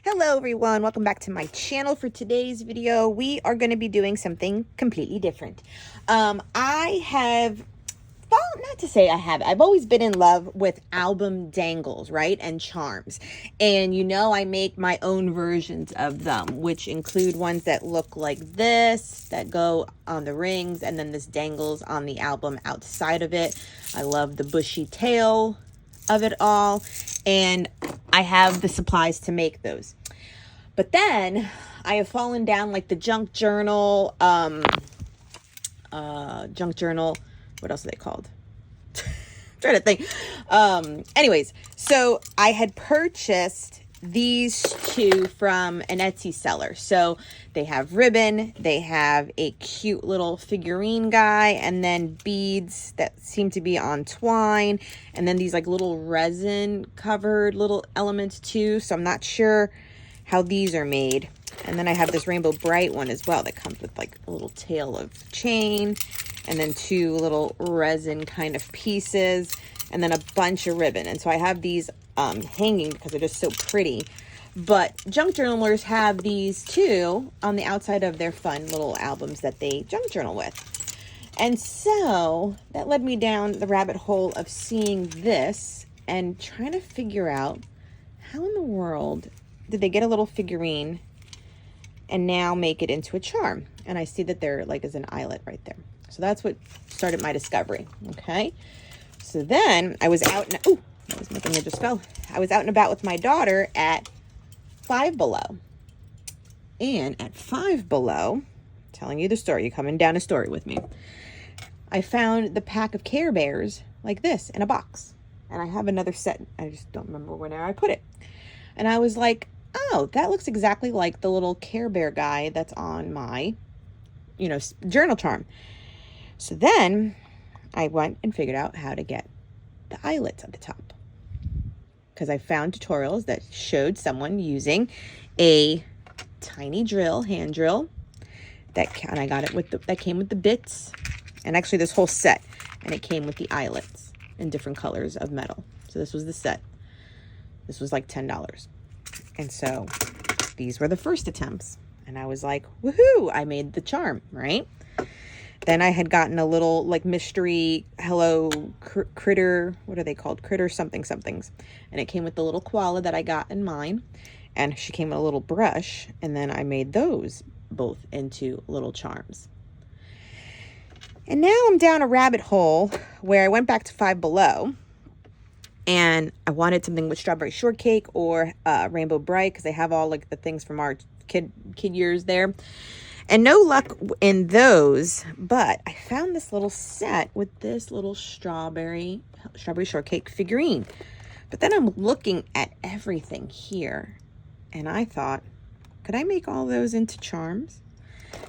Hello everyone, welcome back to my channel. For today's video, we are going to be doing something completely different. I've always been in love with album dangles, right? And charms. And you know, I make my own versions of them, which include ones that look like this, that go on the rings, and then this dangles on the album outside of it. I love the bushy tail of it all, and I have the supplies to make those. But then I have fallen down like the junk journal, what else are they called? Trying to think. Anyways, so I had purchased these two from an Etsy seller. So they have ribbon, they have a cute little figurine guy, and then beads that seem to be on twine, and then these like little resin covered little elements too. So I'm not sure how these are made. And then I have this Rainbow Bright one as well that comes with like a little tail of chain, and then two little resin kind of pieces, and then a bunch of ribbon. And so I have these hanging because they're just so pretty. But junk journalers have these too on the outside of their fun little albums that they junk journal with. And so that led me down the rabbit hole of seeing this and trying to figure out how in the world did they get a little figurine and now make it into a charm. And I see that there like is an eyelet right there. So that's what started my discovery. Okay. So then I was out and I was making it just fell. I was out and about with my daughter at Five Below. And at Five Below, telling you the story, you're coming down a story with me. I found the pack of Care Bears like this in a box. And I have another set. I just don't remember where I put it. And I was like, oh, that looks exactly like the little Care Bear guy that's on my, journal charm. So then I went and figured out how to get the eyelets at the top, because I found tutorials that showed someone using a tiny drill, hand drill, and I got it that came with the bits, and actually this whole set, and it came with the eyelets in different colors of metal. So this was the set. This was like $10. And so these were the first attempts, and I was like, woohoo, I made the charm, right? Then I had gotten a little like mystery hello critter, what are they called? Critter somethings. And it came with the little koala that I got in mine. And she came with a little brush. And then I made those both into little charms. And now I'm down a rabbit hole where I went back to Five Below. And I wanted something with strawberry shortcake or Rainbow Bright, because they have all like the things from our kid years there. And no luck in those, but I found this little set with this little strawberry shortcake figurine. But then I'm looking at everything here, and I thought, could I make all those into charms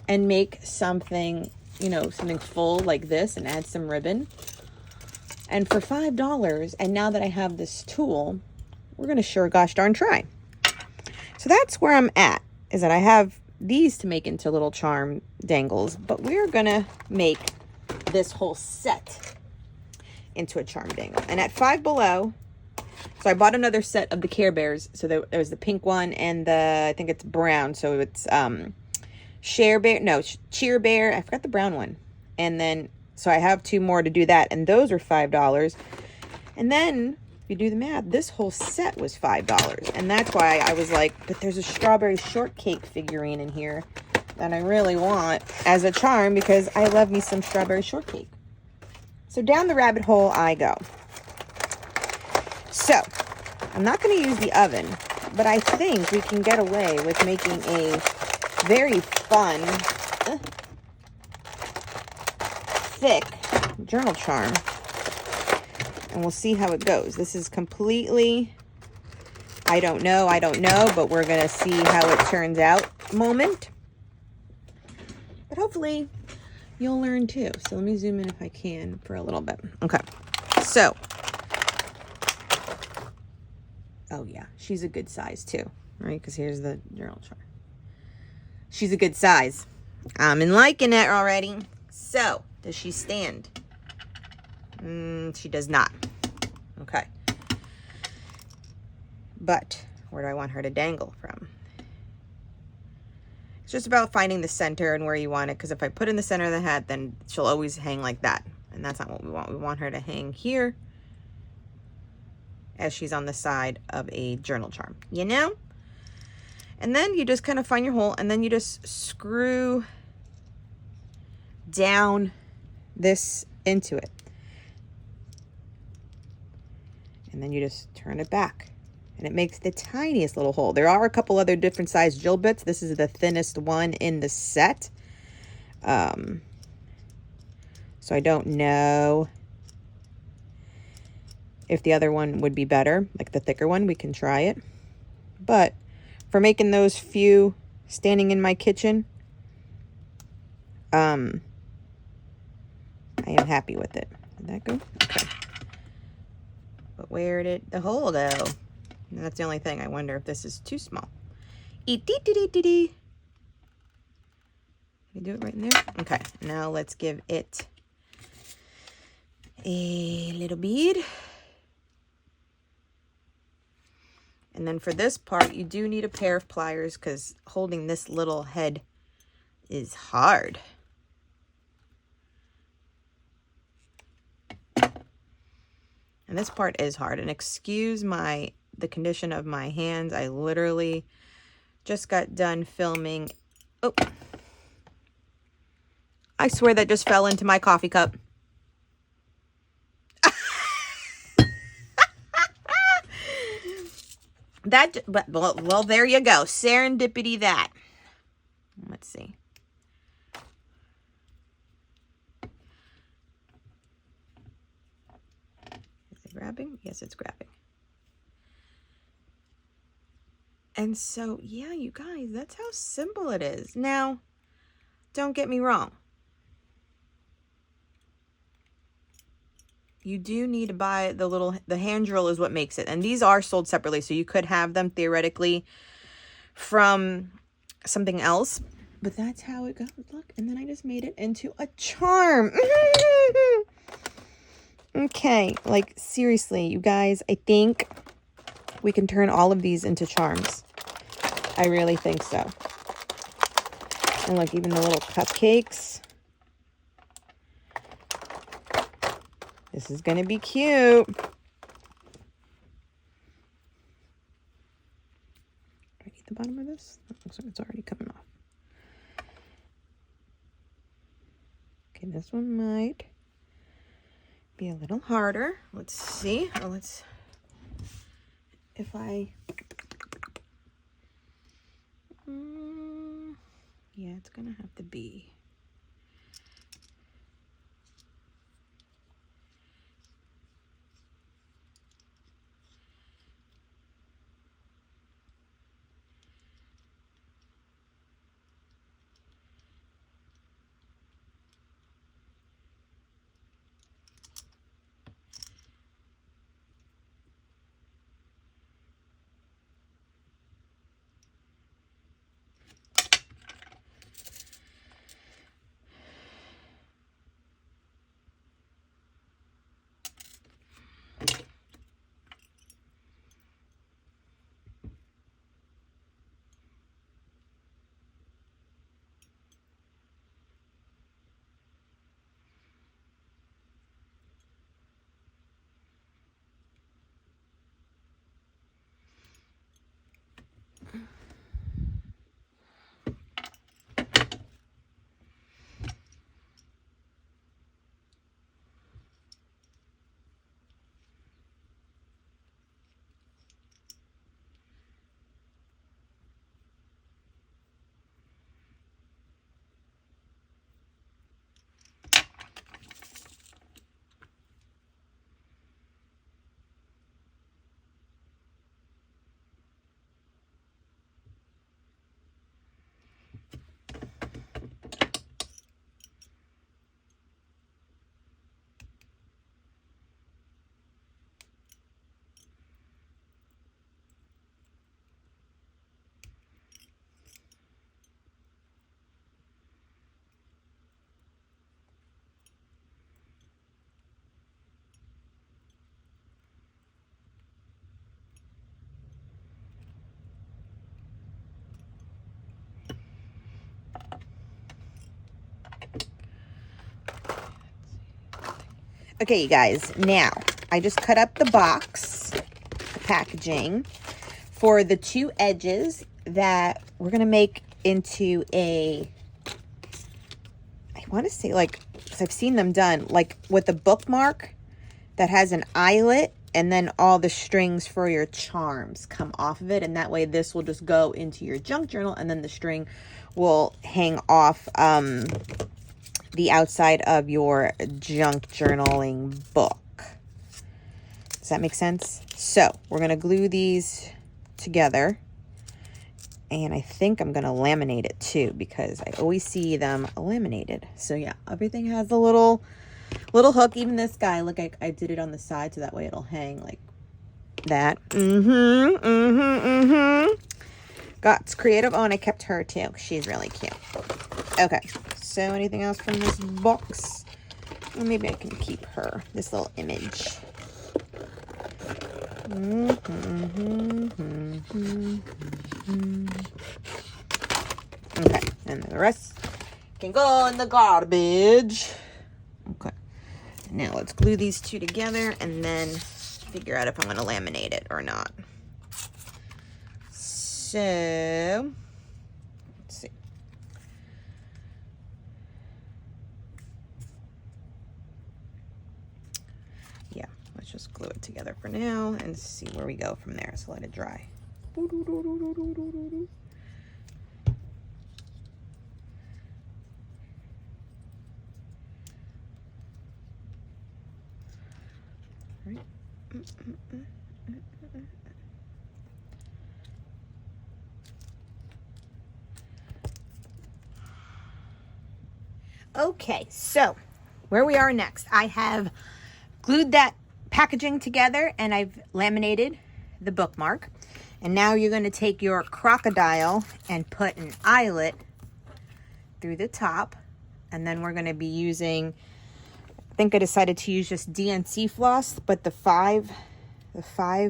and make something, something full like this and add some ribbon? And for $5, and now that I have this tool, we're going to sure gosh darn try. So that's where I'm at, is that I have these to make into little charm dangles, but we're gonna make this whole set into a charm dangle. And at Five Below, so I bought another set of the Care Bears. So there was the pink one and I think it's brown, so it's Cheer Bear, I forgot the brown one. And then so I have two more to do that, and those are $5. And then you do the math, this whole set was $5. And that's why I was like, but there's a strawberry shortcake figurine in here that I really want as a charm, because I love me some strawberry shortcake. So down the rabbit hole I go. So I'm not going to use the oven, but I think we can get away with making a very fun, thick journal charm. And we'll see how it goes. This is completely, I don't know, but we're going to see how it turns out moment. But hopefully you'll learn too. So let me zoom in if I can for a little bit. Okay. So, oh yeah, she's a good size too, right? Because here's the journal chart. She's a good size. I'm liking it already. So, does she stand? She does not. Okay. But Where do I want her to dangle from? It's just about finding the center and where you want it, because if I put in the center of the hat, then she'll always hang like that. And that's not what we want. We want her to hang here as she's on the side of a journal charm, you know? And then you just kind of find your hole, and then you just screw down this into it. And then you just turn it back. And it makes the tiniest little hole. There are a couple other different size drill bits. This is the thinnest one in the set. So I don't know if the other one would be better, like the thicker one. We can try it. But for making those few standing in my kitchen, I am happy with it. Did that go? Okay. But where did the hole go? And that's the only thing. I wonder if this is too small. Can you do it right in there? Okay, now let's give it a little bead. And then for this part, you do need a pair of pliers, because holding this little head is hard. And this part is hard. And excuse the condition of my hands. I literally just got done filming. Oh, I swear that just fell into my coffee cup. Well, there you go. Serendipity that. Let's see. Is it grabbing? Yes, it's grabbing. And so, yeah, you guys, that's how simple it is. Now, don't get me wrong. You do need to buy the hand drill is what makes it. And these are sold separately, so you could have them theoretically from something else. But that's how it goes. Look, and then I just made it into a charm. Okay, like seriously, you guys, I think we can turn all of these into charms. I really think so. And look, even the little cupcakes. This is going to be cute. Do I need the bottom of this? That looks like it's already coming off. Okay, this one might be a little harder. Let's see. If I... yeah, it's going to have to be... Okay, you guys, now I just cut up the box, the packaging, for the 2 edges that we're going to make into a, I want to say like, because I've seen them done, like with a bookmark that has an eyelet, and then all the strings for your charms come off of it. And that way this will just go into your junk journal, and then the string will hang off the outside of your junk journaling book. Does that make sense? So we're going to glue these together. And I think I'm going to laminate it too, because I always see them laminated. So yeah, everything has a little hook. Even this guy, look, I did it on the side so that way it'll hang like that. Got creative. Oh, and I kept her too. She's really cute. Okay, so anything else from this box? Well, maybe I can keep her, this little image. Okay, and the rest can go in the garbage. Okay, now let's glue these 2 together and then figure out if I'm going to laminate it or not. So, let's see. Yeah, let's just glue it together for now and see where we go from there. So let it dry. Okay, so where we are next, I have glued that packaging together and I've laminated the bookmark. And now you're going to take your crocodile and put an eyelet through the top. And then we're going to be using, I think I decided to use just DNC floss, but the 5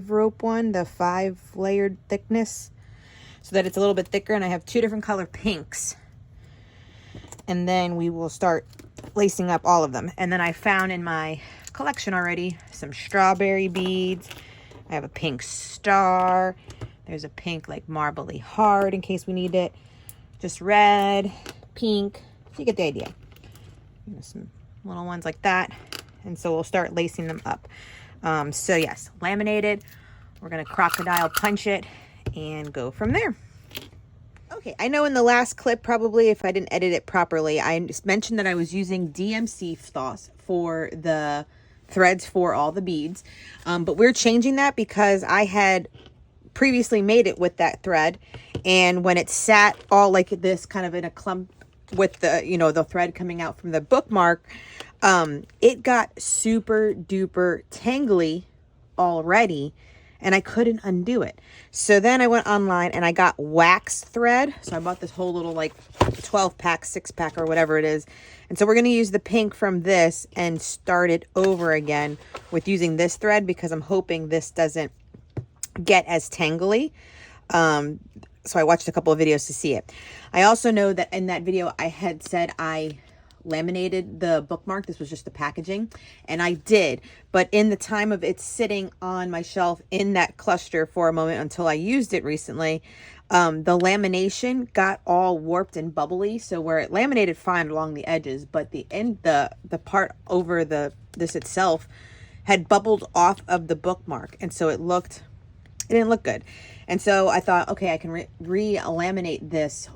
rope one, the 5 layered thickness, so that it's a little bit thicker. And I have 2 different color pinks. And then we will start lacing up all of them. And then I found in my collection already some strawberry beads. I have a pink star. There's a pink like marbly heart in case we need it. Just red, pink. So you get the idea. You know, some little ones like that. And so we'll start lacing them up. So yes, laminated. We're going to crocodile punch it and go from there. Okay, I know in the last clip, probably if I didn't edit it properly, I just mentioned that I was using DMC floss for the threads for all the beads. But we're changing that because I had previously made it with that thread. And when it sat all like this kind of in a clump with the, you know, the thread coming out from the bookmark, it got super duper tangly already. And I couldn't undo it. So then I went online and I got wax thread. So I bought this whole little like 12 pack, 6 pack or whatever it is. And so we're going to use the pink from this and start it over again with using this thread, because I'm hoping this doesn't get as tangly. So I watched a couple of videos to see it. I also know that in that video I had said I laminated the bookmark. This was just the packaging, and I did, but in the time of it sitting on my shelf in that cluster for a moment until I used it recently, the lamination got all warped and bubbly. So where it laminated fine along the edges, but the end, the part over this itself had bubbled off of the bookmark, and so it didn't look good. And so I thought, okay, I can re-laminate this,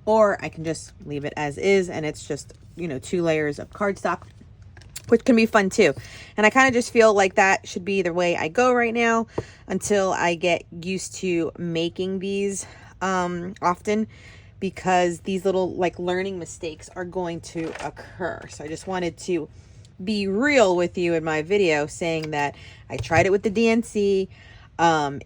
or I can just leave it as is, and it's just, you know, 2 layers of cardstock, which can be fun too. And I kind of just feel like that should be the way I go right now until I get used to making these often, because these little like learning mistakes are going to occur. So I just wanted to be real with you in my video, saying that I tried it with the DNC.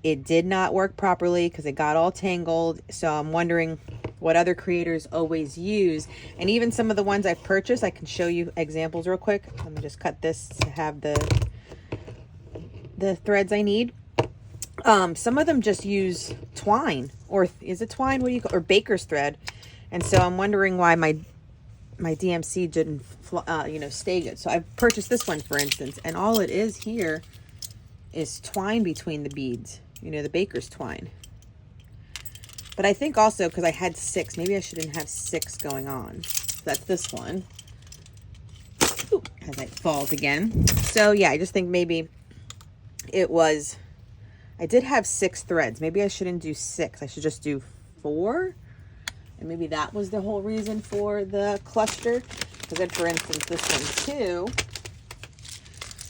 It did not work properly because it got all tangled. So I'm wondering what other creators always use. And even some of the ones I've purchased, I can show you examples real quick. Let me just cut this to have the threads I need. Some of them just use twine, or is it twine? What do you call, or baker's thread? And so I'm wondering why my my DMC didn't, you know, stay good. So I purchased this one, for instance, and all it is here is twine between the beads, you know, the baker's twine. But I think also because I had 6, maybe I shouldn't have 6 going on. So that's this one. Ooh, as it falls again. So yeah, I just think maybe it was, I did have 6 threads. Maybe I shouldn't do 6. I should just do 4. And maybe that was the whole reason for the cluster. Because then, for instance, this one too.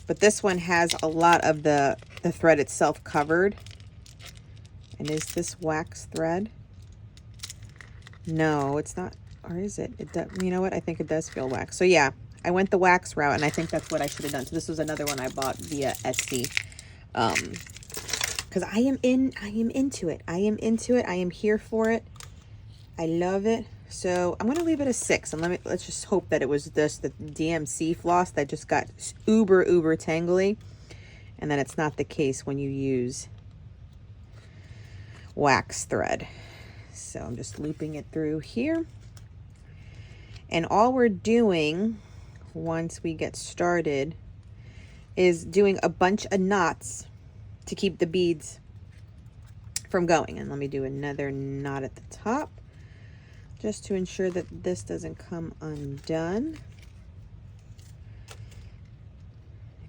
But this one has a lot of the thread itself covered. And is this wax thread? No, it's not. Or is it? It does, you know what? I think it does feel wax. So yeah, I went the wax route, and I think that's what I should have done. So this was another one I bought via Etsy. Because I am into it. I am into it. I am here for it. I love it. So I'm gonna leave it a 6, and let's just hope that it was just the DMC floss that just got uber tangly, and then it's not the case when you use wax thread. So I'm just looping it through here, and all we're doing once we get started is doing a bunch of knots to keep the beads from going. And let me do another knot at the top just to ensure that this doesn't come undone.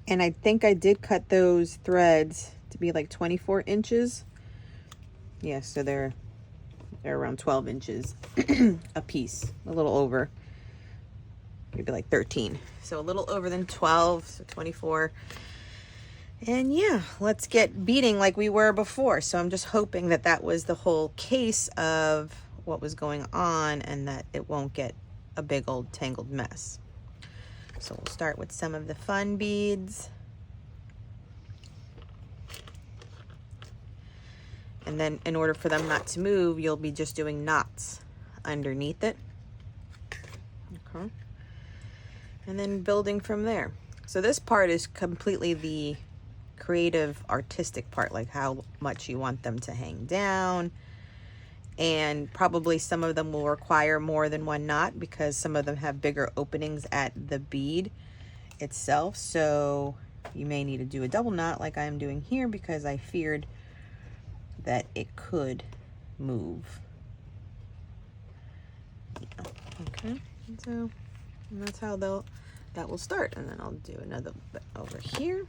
And I think I did cut those threads to be like 24 inches. Yeah, so they're around 12 inches a piece, a little over, maybe like 13. So a little over than 12, so 24. And yeah, let's get beading like we were before. So I'm just hoping that that was the whole case of what was going on, and that it won't get a big old tangled mess. So we'll start with some of the fun beads. And then in order for them not to move, you'll be just doing knots underneath it. Okay. And then building from there. So this part is completely the creative, artistic part, like how much you want them to hang down. And probably some of them will require more than one knot because some of them have bigger openings at the bead itself. So you may need to do a double knot like I'm doing here because I feared that it could move. Yeah. Okay, and that's how that will start. And then I'll do another bit over here.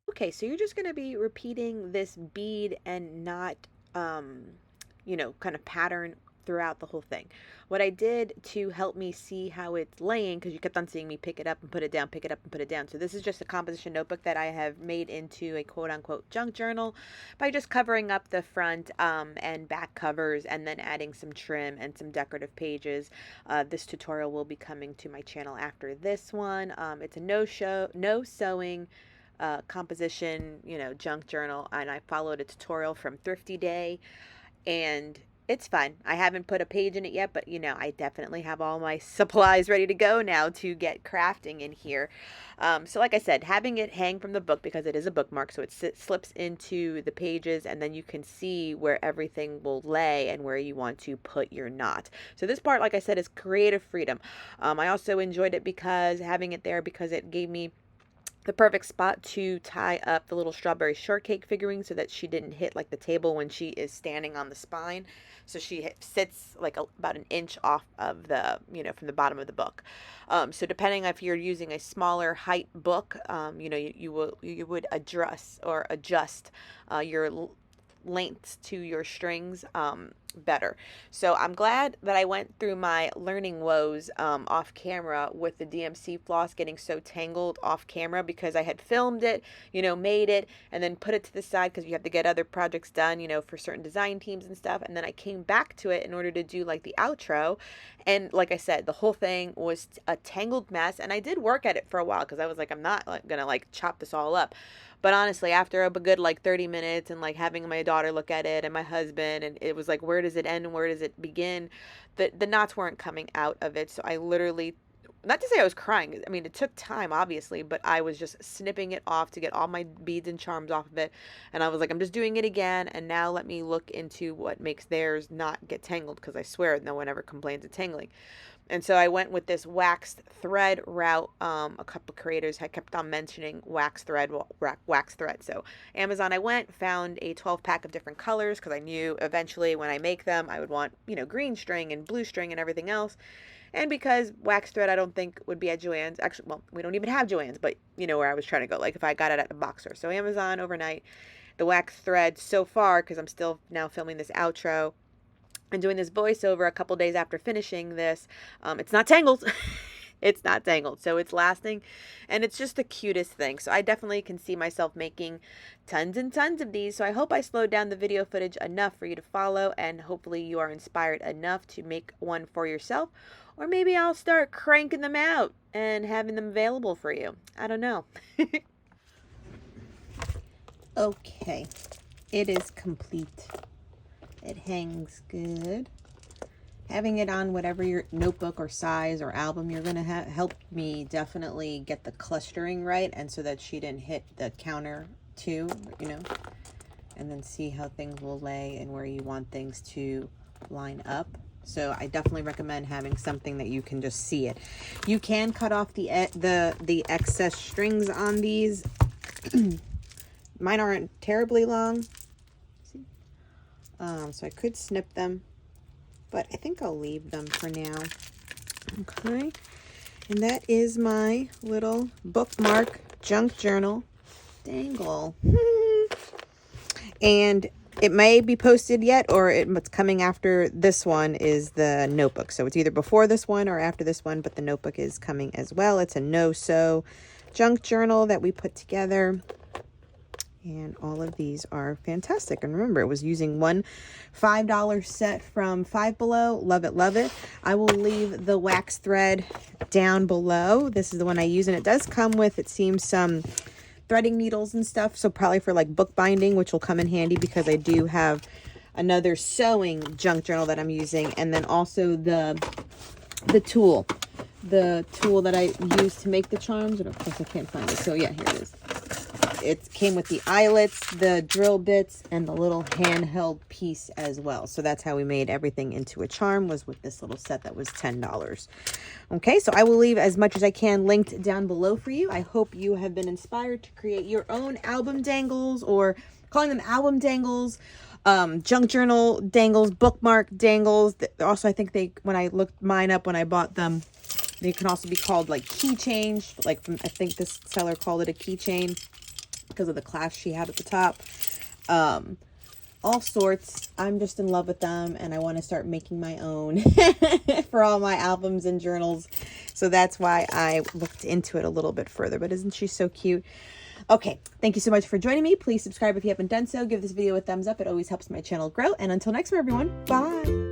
Okay, so you're just going to be repeating this bead and knot, you know, kind of pattern throughout the whole thing. What I did to help me see how it's laying, because you kept on seeing me pick it up and put it down, pick it up and put it down. So this is just a composition notebook that I have made into a quote-unquote junk journal by just covering up the front and back covers, and then adding some trim and some decorative pages. This tutorial will be coming to my channel after this one. It's a no sewing composition, junk journal, and I followed a tutorial from Thrifty Day, and it's fun. I haven't put a page in it yet, but I definitely have all my supplies ready to go now to get crafting in here. So like I said, having it hang from the book, because it is a bookmark, so it slips into the pages, and then you can see where everything will lay and where you want to put your knot. So this part, like I said, is creative freedom. I also enjoyed it because having it there, because it gave me the perfect spot to tie up the little strawberry shortcake figurine so that she didn't hit like the table when she is standing on the spine. So she sits like about an inch off of the, from the bottom of the book. So depending if you're using a smaller height book, you would adjust your lengths to your strings better. So I'm glad that I went through my learning woes off camera with the DMC floss getting so tangled off camera, because I had filmed it, made it, and then put it to the side because you have to get other projects done, for certain design teams and stuff. And then I came back to it in order to do like the outro. And like I said, the whole thing was a tangled mess. And I did work at it for a while because I was like, I'm not gonna chop this all up. But honestly, after a good 30 minutes and having my daughter look at it and my husband, and it was like, where does it end and where does it begin? The knots weren't coming out of it. So I literally, not to say I was crying, I mean, it took time, obviously, but I was just snipping it off to get all my beads and charms off of it. And I was like, I'm just doing it again. And now let me look into what makes theirs not get tangled, because I swear no one ever complains of tangling. And so I went with this waxed thread route. A couple creators had kept on mentioning wax thread. So Amazon, I went, found a 12-pack of different colors, because I knew eventually when I make them, I would want, green string and blue string and everything else. And because wax thread, I don't think would be at Joann's. Actually, well, we don't even have Joann's, but you know where I was trying to go. If I got it at the box store. So Amazon overnight, the wax thread so far, because I'm still now filming this outro and doing this voiceover a couple days after finishing this, it's not tangled. It's not tangled, so it's lasting, and it's just the cutest thing. So I definitely can see myself making tons and tons of these. So I hope I slowed down the video footage enough for you to follow, and hopefully you are inspired enough to make one for yourself, or maybe I'll start cranking them out and having them available for you. I don't know. Okay, it is complete. It hangs good. Having it on whatever your notebook or size or album you're going to help me definitely get the clustering right, and so that she didn't hit the counter too, and then see how things will lay and where you want things to line up. So I definitely recommend having something that you can just see it. You can cut off the excess strings on these. Mine aren't terribly long. See? So I could snip them, but I think I'll leave them for now. Okay. And that is my little bookmark junk journal dangle. And it may be posted yet, or it's coming after this one is the notebook. So it's either before this one or after this one, but the notebook is coming as well. It's a no-sew junk journal that we put together. And all of these are fantastic. And remember, it was using one $5 set from Five Below. Love it, love it. I will leave the wax thread down below. This is the one I use, and it does come with, it seems, some threading needles and stuff. So probably for bookbinding, which will come in handy, because I do have another sewing junk journal that I'm using. And then also the tool that I use to make the charms. And of course I can't find it. So yeah, here it is. It came with the eyelets, the drill bits, and the little handheld piece as well. So that's how we made everything into a charm, was with this little set that was $10. Okay, so I will leave as much as I can linked down below for you. I hope you have been inspired to create your own album dangles, or calling them album dangles, junk journal dangles, bookmark dangles. Also, I think when I looked mine up when I bought them, they can also be called keychain. I think this seller called it a keychain, because of the clasp she had at the top. all sorts. I'm just in love with them, and I want to start making my own for all my albums and journals. So that's why I looked into it a little bit further. But isn't she so cute? Okay, thank you so much for joining me. Please subscribe if you haven't done so. Give this video a thumbs up. It always helps my channel grow. And until next time, everyone, bye.